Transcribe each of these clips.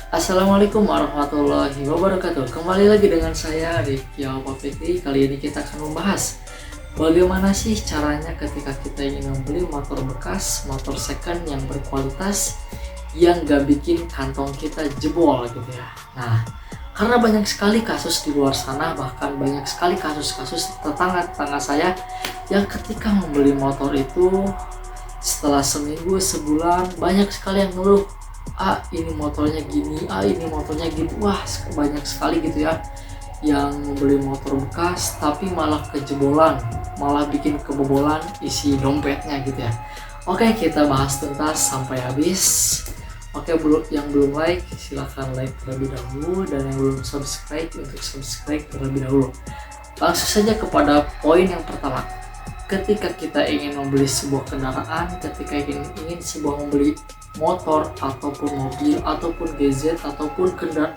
Assalamualaikum warahmatullahi wabarakatuh. Kembali lagi dengan saya Rifki Fikri. Kali ini kita akan membahas bagaimana sih caranya ketika kita ingin membeli motor bekas, motor second yang berkualitas, yang gak bikin kantong kita jebol gitu ya. Nah, karena banyak sekali kasus di luar sana, bahkan banyak sekali kasus-kasus tetangga-tetangga saya yang ketika membeli motor itu setelah seminggu, sebulan, banyak sekali yang ngeluh, ini motornya gini, ini motornya gitu. Wah, banyak sekali gitu ya yang membeli motor bekas tapi malah kejebolan, malah bikin kebobolan isi dompetnya gitu ya. Oke, kita bahas tuntas sampai habis. Oke, yang belum like silahkan like terlebih dahulu, dan yang belum subscribe untuk subscribe terlebih dahulu. Langsung saja kepada poin yang pertama. Ketika kita ingin membeli sebuah kendaraan, ketika ingin membeli motor ataupun mobil ataupun gadget ataupun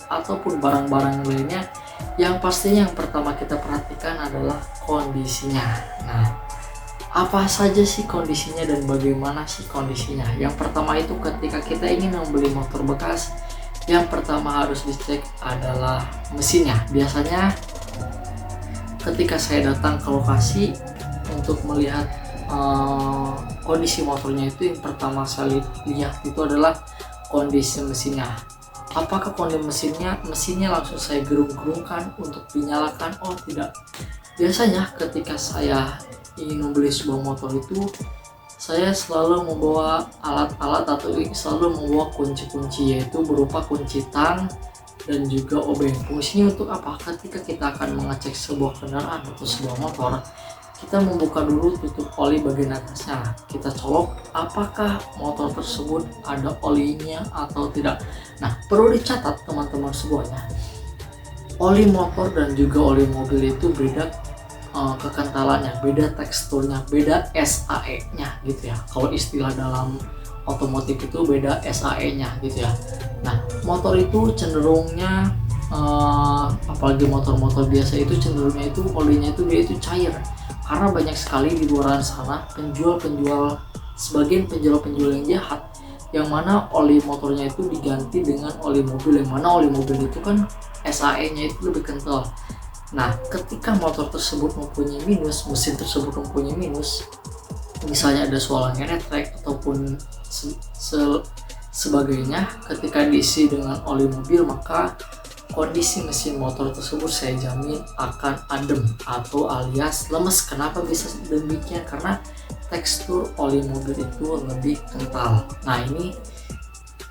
ataupun barang-barang lainnya, yang pastinya yang pertama kita perhatikan adalah kondisinya. Nah, apa saja sih kondisinya dan bagaimana sih kondisinya? Yang pertama itu ketika kita ingin membeli motor bekas, yang pertama harus dicek adalah mesinnya. Biasanya ketika saya datang ke lokasi untuk melihat kondisi motornya, itu yang pertama saya lihat itu adalah kondisi mesinnya. Apakah kondisi mesinnya langsung saya gerung-gerungkan untuk dinyalakan? Oh tidak. Biasanya ketika saya ingin membeli sebuah motor itu, saya selalu membawa alat-alat atau selalu membawa kunci-kunci, yaitu berupa kunci tang dan juga obeng. Fungsinya untuk apa? Ketika kita akan mengecek sebuah kendaraan atau sebuah motor, kita membuka dulu tutup oli bagian atasnya. Kita colok apakah motor tersebut ada olinya atau tidak. Nah, perlu dicatat teman-teman semuanya, oli motor dan juga oli mobil itu beda kekentalannya, beda teksturnya, beda SAE-nya gitu ya. Kalau istilah dalam otomotif itu beda SAE-nya gitu ya. Nah, motor itu cenderungnya apalagi motor-motor biasa itu cenderungnya itu olinya itu dia itu cair. Karena banyak sekali di luar sana sebagian penjual yang jahat, yang mana oli motornya itu diganti dengan oli mobil, yang mana oli mobil itu kan SAE-nya itu lebih kental. Nah, ketika motor tersebut mempunyai minus, mesin tersebut mempunyai minus, misalnya ada suara ngeretrek ataupun sebagainya, ketika diisi dengan oli mobil, maka kondisi mesin motor tersebut saya jamin akan adem atau alias lemes. Kenapa bisa demikian? Karena tekstur oli mobil itu lebih kental. Nah, ini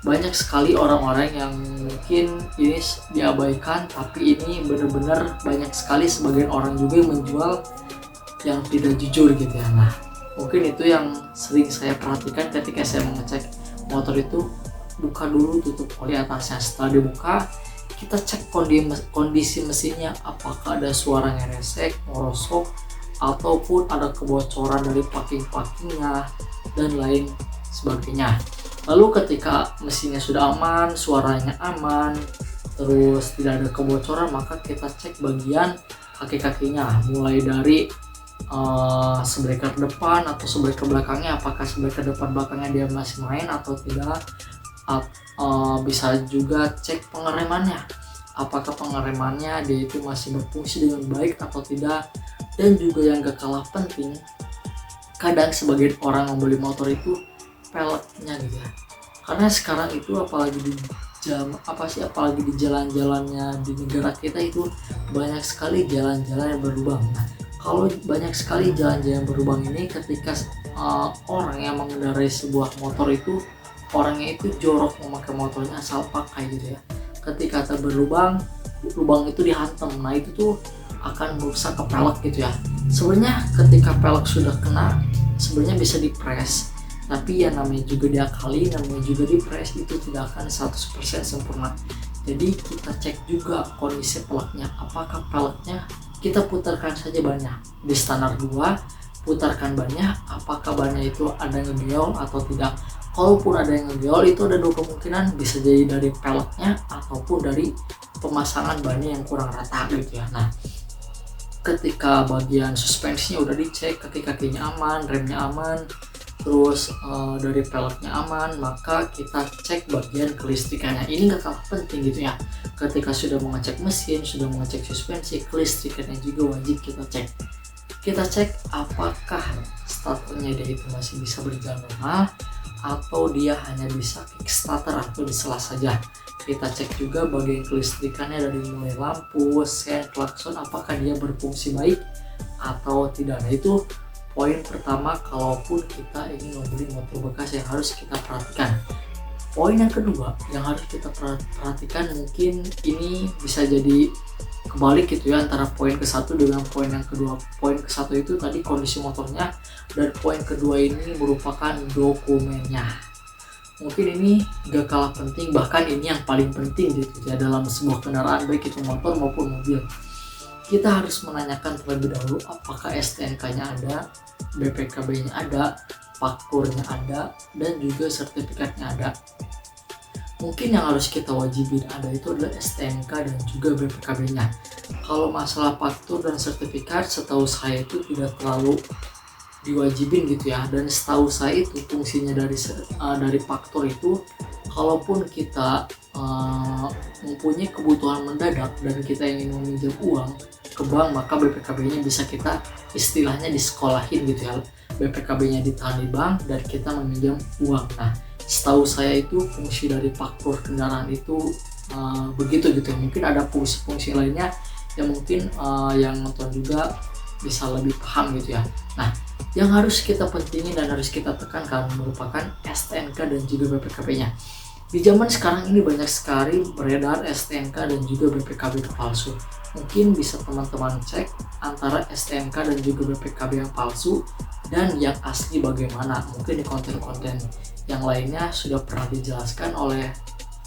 banyak sekali orang-orang yang mungkin ini diabaikan, tapi ini benar-benar banyak sekali sebagian orang juga yang menjual yang tidak jujur gitu ya. Nah, mungkin itu yang sering saya perhatikan ketika saya mengecek motor itu. Buka dulu tutup oli atasnya. Setelah dibuka, kita cek kondisi mesinnya, apakah ada suara ngeresek, ngerosok, ataupun ada kebocoran dari packing-packingnya dan lain sebagainya. Lalu ketika mesinnya sudah aman, suaranya aman, terus tidak ada kebocoran, maka kita cek bagian kaki-kakinya, mulai dari sebreker depan atau sebreker belakangnya, apakah sebreker depan belakangnya dia masih main atau tidak. Bisa juga cek pengeremannya, apakah pengeremannya dia itu masih berfungsi dengan baik atau tidak. Dan juga yang gak kalah penting, kadang sebagian orang membeli motor itu peleknya gitu ya. Karena sekarang itu apalagi di jalan-jalannya di negara kita itu banyak sekali jalan-jalan yang berlubang. Nah, kalau banyak sekali jalan-jalan berlubang ini, ketika orang yang mengendarai sebuah motor itu, orangnya itu jorok memakai motornya asal pakai gitu ya. Ketika ada lubang itu dihantam. Nah, itu tuh akan merusak ke pelek gitu ya. Sebenarnya ketika pelek sudah kena, sebenarnya bisa dipres, tapi ya namanya juga diakali, namanya juga dipres, itu tidak akan 100% sempurna. Jadi kita cek juga kondisi peleknya, apakah peleknya kita putarkan saja bannya di standar 2, putarkan bannya, apakah bannya itu ada ngegeol atau tidak. Kalaupun ada yang ngegeol, itu ada dua kemungkinan, bisa jadi dari peleknya ataupun dari pemasangan bannya yang kurang rata gitu ya. Nah, ketika bagian suspensinya udah dicek, kaki-kakinya aman, remnya aman, terus dari peleknya aman, maka kita cek bagian kelistrikannya. Ini nggak kalah penting gitu ya. Ketika sudah mengecek mesin, sudah mengecek suspensi, kelistrikannya juga wajib kita cek. Kita cek apakah starternya dia itu masih bisa berjalan normal atau dia hanya bisa kickstarter atau disela saja. Kita cek juga bagian kelistrikannya dari mulai lampu, sen, klakson, apakah dia berfungsi baik atau tidak. Nah, itu poin pertama kalaupun kita ingin membeli motor bekas yang harus kita perhatikan. Poin yang kedua yang harus kita perhatikan, mungkin ini bisa jadi kebalik gitu ya, antara poin ke-1 dengan poin yang kedua. Poin ke-1 itu tadi kondisi motornya, dan poin kedua ini merupakan dokumennya. Mungkin ini gak kalah penting, bahkan ini yang paling penting gitu ya dalam sebuah kendaraan, baik itu motor maupun mobil. Kita harus menanyakan terlebih dahulu apakah STNK-nya ada, BPKB-nya ada, fakturnya ada, dan juga sertifikatnya ada. Mungkin yang harus kita wajibin ada itu adalah STNK dan juga BPKB-nya. Kalau masalah faktur dan sertifikat, setahu saya itu tidak terlalu diwajibin gitu ya. Dan setahu saya itu fungsinya dari faktur itu, kalaupun kita mempunyai kebutuhan mendadak dan kita ingin meminjam uang ke bank, maka BPKB-nya bisa kita istilahnya disekolahin gitu ya. BPKB-nya ditahan di bank dan kita meminjam uang. Nah, setahu saya itu fungsi dari faktur kendaraan itu begitu gitu. Mungkin ada fungsi-fungsi lainnya yang mungkin yang nonton juga bisa lebih paham gitu ya. Nah, yang harus kita pentingin dan harus kita tekankan merupakan STNK dan juga BPKB-nya. Di zaman sekarang ini banyak sekali beredar STNK dan juga BPKB palsu. Mungkin bisa teman-teman cek antara STNK dan juga BPKB yang palsu dan yang asli bagaimana. Mungkin di konten-konten yang lainnya sudah pernah dijelaskan oleh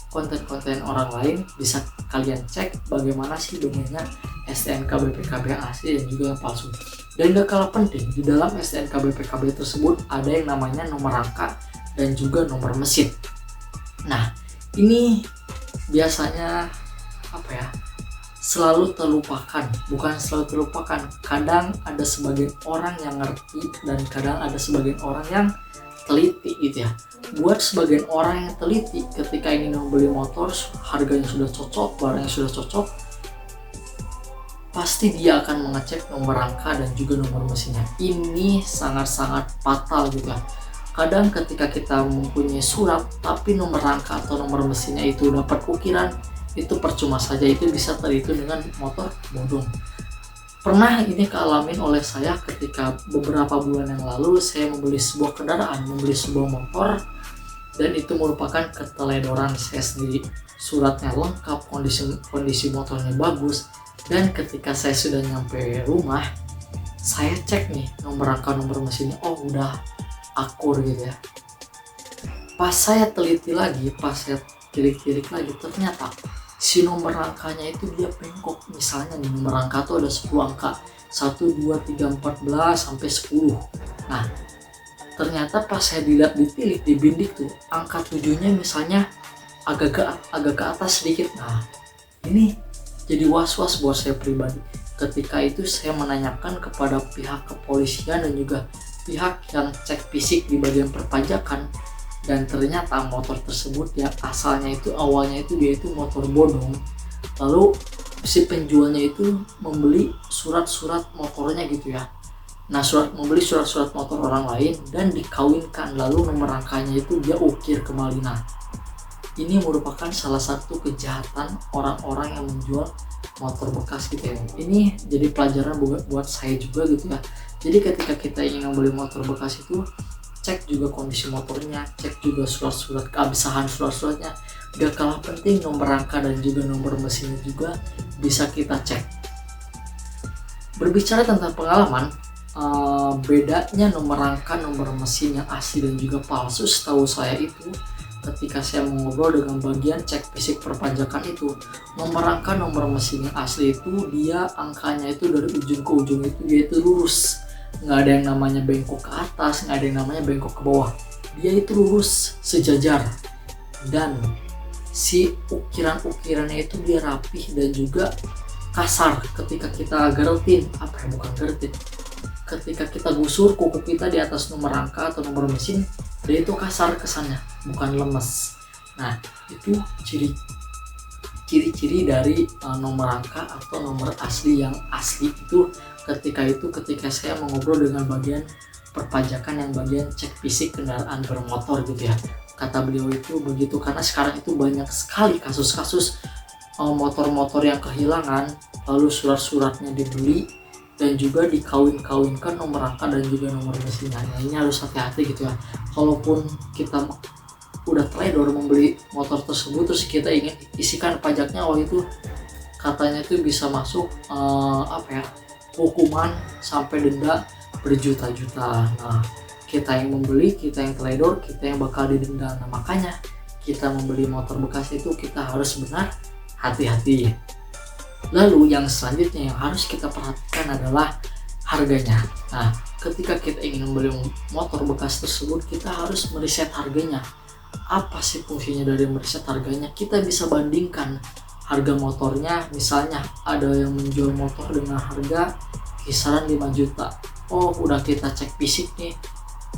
konten-konten orang lain, bisa kalian cek bagaimana sih domainnya STNK BPKB yang asli dan juga yang palsu. Dan gak kalah penting, di dalam STNK BPKB tersebut ada yang namanya nomor rangka dan juga nomor mesin. Nah, ini biasanya selalu terlupakan. Bukan selalu terlupakan, kadang ada sebagian orang yang ngerti dan kadang ada sebagian orang yang teliti gitu ya. Buat sebagian orang yang teliti, ketika ingin membeli motor, harganya sudah cocok, barangnya sudah cocok, pasti dia akan mengecek nomor rangka dan juga nomor mesinnya. Ini sangat-sangat fatal juga. Kadang ketika kita mempunyai surat tapi nomor rangka atau nomor mesinnya itu dapat ukiran, itu percuma saja, itu bisa terhitung dengan motor bodong. Pernah ini kealamin oleh saya ketika beberapa bulan yang lalu saya membeli sebuah kendaraan, membeli sebuah motor, dan itu merupakan keteledoran saya sendiri. Suratnya lengkap, kondisi motornya bagus, dan ketika saya sudah nyampe rumah, saya cek nih nomor rangka nomor mesinnya, oh udah akur gitu ya. Pas saya teliti lagi, pas saya tilik-tilik lagi, ternyata si nomor rangkanya itu dia bengkok. Misalnya nih nomor rangka tuh ada 10 angka, 1, 2, 3, 14 sampai 10. Nah, ternyata pas saya dilihat ditilik, dibindik tuh, angka 7-nya misalnya agak ke atas sedikit. Nah, ini jadi was-was buat saya pribadi. Ketika itu saya menanyakan kepada pihak kepolisian dan juga pihak yang cek fisik di bagian perpajakan, dan ternyata motor tersebut yang asalnya itu awalnya itu dia itu motor bodong. Lalu si penjualnya itu membeli surat-surat motornya gitu ya. Nah, membeli surat-surat motor orang lain dan dikawinkan, lalu nomor rangkanya itu dia ukir kembali. Nah, ini merupakan salah satu kejahatan orang-orang yang menjual motor bekas gitu ya. Ini jadi pelajaran buat saya juga gitu ya. Jadi ketika kita ingin membeli motor bekas itu, cek juga kondisi motornya, cek juga surat-surat, keabsahan surat-suratnya. Gak kalah penting nomor rangka dan juga nomor mesinnya juga bisa kita cek. Berbicara tentang pengalaman, bedanya nomor rangka, nomor mesin yang asli dan juga palsu, setahu saya itu ketika saya mengobrol dengan bagian cek fisik perpajakan itu, nomor rangka, nomor mesin yang asli itu dia angkanya itu dari ujung ke ujung itu dia itu lurus. Nggak ada yang namanya bengkok ke atas, nggak ada yang namanya bengkok ke bawah. Dia itu lurus, sejajar. Dan si ukiran-ukirannya itu dia rapih dan juga kasar ketika kita geretin. Bukan geretin. ketika kita gusur kuku kita di atas nomor rangka atau nomor mesin, dia itu kasar kesannya, bukan lemes. Nah, itu ciri-ciri dari nomor rangka atau nomor asli yang asli itu ketika saya mengobrol dengan bagian perpajakan yang bagian cek fisik kendaraan bermotor gitu ya. Kata beliau itu begitu, karena sekarang itu banyak sekali kasus-kasus motor-motor yang kehilangan, lalu surat-suratnya dibeli dan juga dikawin-kawinkan nomor rangka dan juga nomor mesinnya. Nah, ini harus hati-hati gitu ya. Kalaupun kita udah teledor membeli motor tersebut terus kita ingin isikan pajaknya, itu katanya itu bisa masuk hukuman sampai denda berjuta-juta. Nah, kita yang membeli, kita yang teledor, kita yang bakal didenda. Nah, makanya kita membeli motor bekas itu kita harus benar hati-hati. Lalu yang selanjutnya yang harus kita perhatikan adalah harganya. Nah, ketika kita ingin membeli motor bekas tersebut, kita harus meriset harganya. Apa sih fungsinya dari meriset harganya? Kita bisa bandingkan harga motornya. Misalnya ada yang menjual motor dengan harga kisaran 5 juta. Oh, udah kita cek fisik nih,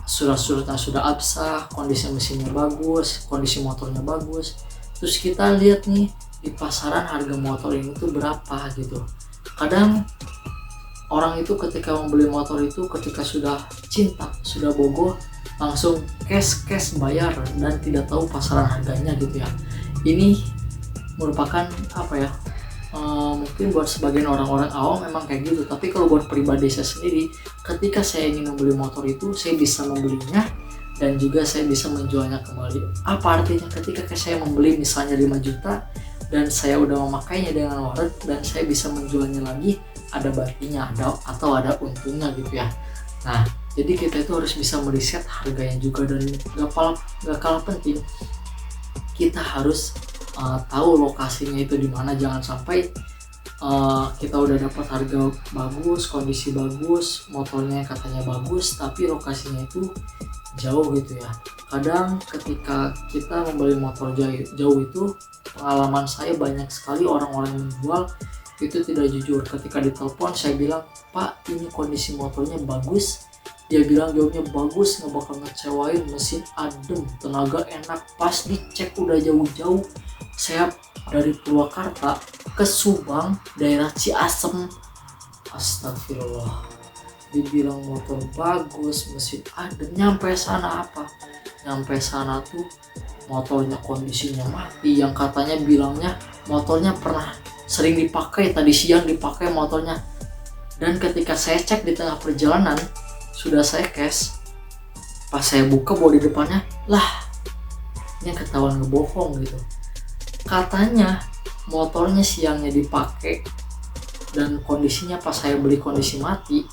surat-suratnya sudah absah, kondisi mesinnya bagus, kondisi motornya bagus. Terus kita lihat nih di pasaran harga motor ini tuh berapa gitu. Kadang orang itu ketika membeli motor itu ketika sudah cinta, sudah bogoh, langsung cash bayar dan tidak tahu pasaran harganya gitu ya. Ini merupakan mungkin buat sebagian orang-orang awam memang kayak gitu, tapi kalau buat pribadi saya sendiri, ketika saya ingin membeli motor itu saya bisa membelinya dan juga saya bisa menjualnya kembali. Apa artinya? Ketika saya membeli misalnya 5 juta dan saya udah memakainya dengan waret dan saya bisa menjualnya lagi, ada batinya atau ada untungnya gitu ya. Nah, jadi kita itu harus bisa meriset harganya juga, dan gak kalah penting kita harus tahu lokasinya itu di mana. Jangan sampai kita udah dapat harga bagus, kondisi bagus, motornya katanya bagus, tapi lokasinya itu jauh gitu ya. Kadang ketika kita membeli motor jauh itu, pengalaman saya banyak sekali orang-orang yang menjual itu tidak jujur. Ketika ditelepon saya bilang, "Pak, ini kondisi motornya bagus." Dia bilang jawabnya bagus, nggak bakal ngecewain, mesin adem, tenaga enak. Pas dicek udah jauh-jauh, saya dari Purwakarta ke Subang, daerah Ciasem. Astagfirullah, dibilang motor bagus, mesin adem. Nyampe sana tuh motornya kondisinya mati. Yang katanya bilangnya motornya pernah sering dipakai, tadi siang dipakai motornya. Dan ketika saya cek di tengah perjalanan, sudah saya cash, pas saya buka bodi depannya, lah ini ketahuan ngebohong gitu. Katanya motornya siangnya dipakai dan kondisinya pas saya beli kondisi mati.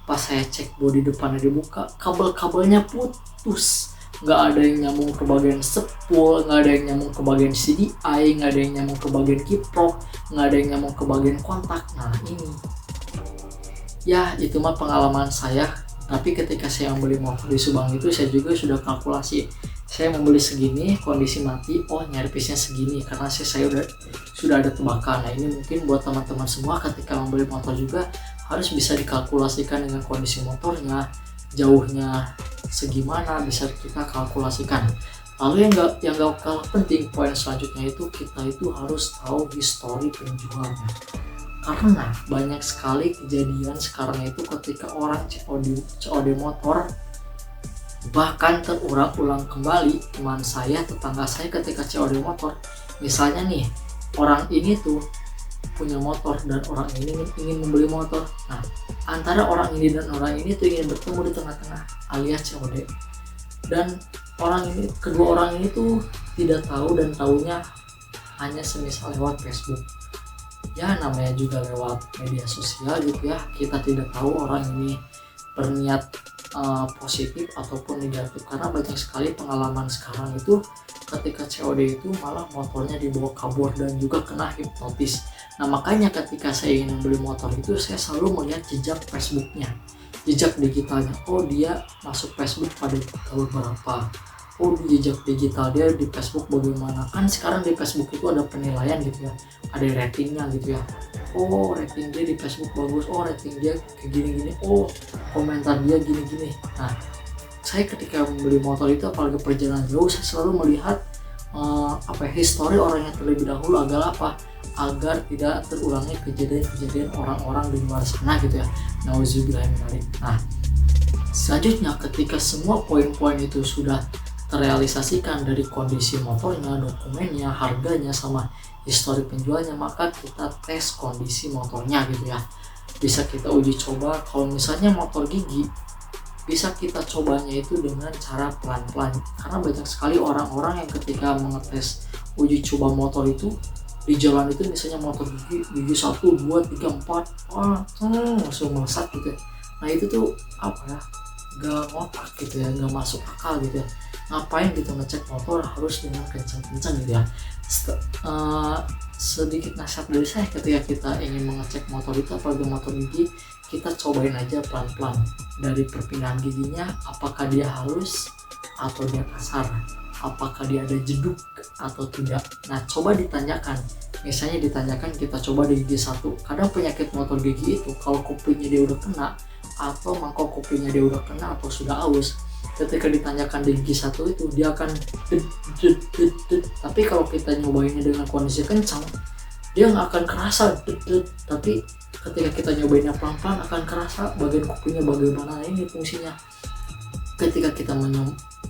Pas saya cek bodi depannya dibuka, kabel-kabelnya putus, nggak ada yang nyambung ke bagian sepul, nggak ada yang nyambung ke bagian CDI, nggak ada yang nyambung ke bagian kiprok, nggak ada yang nyambung ke bagian kontak. Nah ini ya, itu mah pengalaman saya. Tapi ketika saya membeli motor di Subang itu, saya juga sudah kalkulasi. Saya membeli segini, kondisi mati, oh nyervisnya segini, karena saya sudah ada tebakan. Nah ini mungkin buat teman-teman semua, ketika membeli motor juga harus bisa dikalkulasikan dengan kondisi motornya, jauhnya segimana, bisa kita kalkulasikan. Lalu yang gak kalah penting, poin selanjutnya itu kita itu harus tahu histori penjualnya. Karena banyak sekali kejadian sekarang itu ketika orang COD motor, bahkan terulang-ulang kembali. Teman saya, tetangga saya ketika COD motor, misalnya nih, orang ini tuh punya motor dan orang ini ingin membeli motor. Nah, antara orang ini dan orang ini tuh ingin bertemu di tengah-tengah alias COD. Dan kedua orang ini tuh tidak tahu, dan taunya hanya semisal lewat Facebook. Ya namanya juga lewat media sosial gitu ya, kita tidak tahu orang ini berniat positif ataupun negatif. Karena banyak sekali pengalaman sekarang itu ketika COD itu malah motornya dibawa kabur dan juga kena hipnotis. Nah makanya ketika saya ingin membeli motor itu, saya selalu melihat jejak Facebooknya, jejak digitalnya. Oh dia masuk Facebook pada tahun berapa, oh di jejak digital dia di Facebook bagaimana. Kan sekarang di Facebook itu ada penilaian gitu ya, ada ratingnya gitu ya. oh rating dia di Facebook bagus, oh rating dia kayak gini-gini, oh komentar dia gini-gini. Nah, saya ketika membeli motor itu apalagi perjalanan jauh, saya selalu melihat histori orang yang terlebih dahulu agar tidak terulangnya kejadian-kejadian orang-orang di luar sana gitu ya. Nauzubillahimindzalik. Nah, selanjutnya ketika semua poin-poin itu sudah terrealisasikan dari kondisi motornya, dokumennya, harganya, sama histori penjualnya, maka kita tes kondisi motornya gitu ya. Bisa kita uji coba. Kalau misalnya motor gigi, bisa kita cobanya itu dengan cara pelan-pelan, karena banyak sekali orang-orang yang ketika mengetes uji coba motor itu di jalan itu, misalnya motor gigi 1, 2, 3, 4 langsung melesat gitu ya. Nah itu tuh gak ngotak gitu ya, gak masuk akal gitu ya. Ngapain gitu ngecek motor harus dengan kencang-kencang gitu ya. Sedikit nasihat dari saya, ketika kita ingin mengecek motor itu apalagi motor gigi, kita cobain aja pelan-pelan dari perpindahan giginya, apakah dia halus atau dia kasar, apakah dia ada jeduk atau tidak. Nah coba ditanyakan, misalnya kita coba di gigi 1. Kadang penyakit motor gigi itu kalau kupingnya dia udah kena atau mangkok kupingnya dia udah kena atau sudah aus, ketika ditanyakan di gigi 1 itu dia akan tapi kalau kita nyobainnya dengan kondisi kencang, dia nggak akan kerasa tapi ketika kita nyobainnya pelan-pelan akan kerasa bagian kupingnya bagaimana ini fungsinya. Ketika kita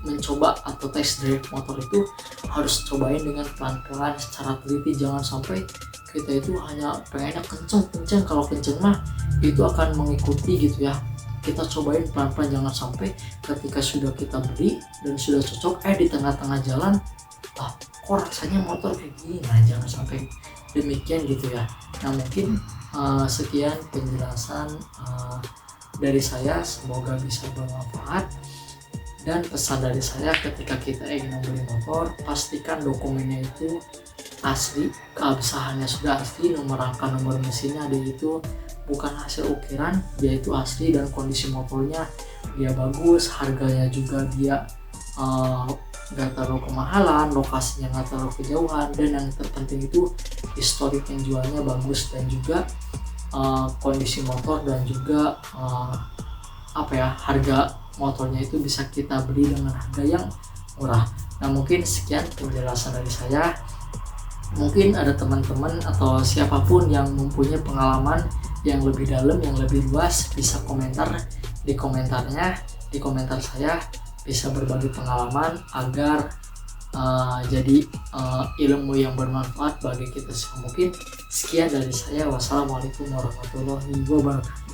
mencoba atau test drive motor itu harus cobain dengan pelan-pelan secara teliti, jangan sampai kita itu hanya pengennya kenceng. Kalau kenceng mah itu akan mengikuti gitu ya. Kita cobain pelan-pelan, jangan sampai ketika sudah kita beli dan sudah cocok di tengah-tengah jalan kok rasanya motor kayak gini. Nah jangan sampai demikian gitu ya. Nah mungkin sekian penjelasan dari saya, semoga bisa bermanfaat. Dan pesan dari saya, ketika kita ingin membeli motor, pastikan dokumennya itu asli, keabsahannya sudah asli, nomor rangka, nomor mesinnya ada, itu bukan hasil ukiran, dia itu asli, dan kondisi motornya dia bagus, harganya juga dia gak terlalu kemahalan, lokasinya gak terlalu kejauhan, dan yang terpenting itu histori penjualnya bagus, dan juga kondisi motor, dan juga harga motornya itu bisa kita beli dengan harga yang murah. Nah mungkin sekian penjelasan dari saya. Mungkin ada teman-teman atau siapapun yang mempunyai pengalaman yang lebih dalam, yang lebih luas, bisa komentar di komentarnya, di komentar saya, bisa berbagi pengalaman agar jadi ilmu yang bermanfaat bagi kita semua. Mungkin sekian dari saya. Wassalamualaikum warahmatullahi wabarakatuh.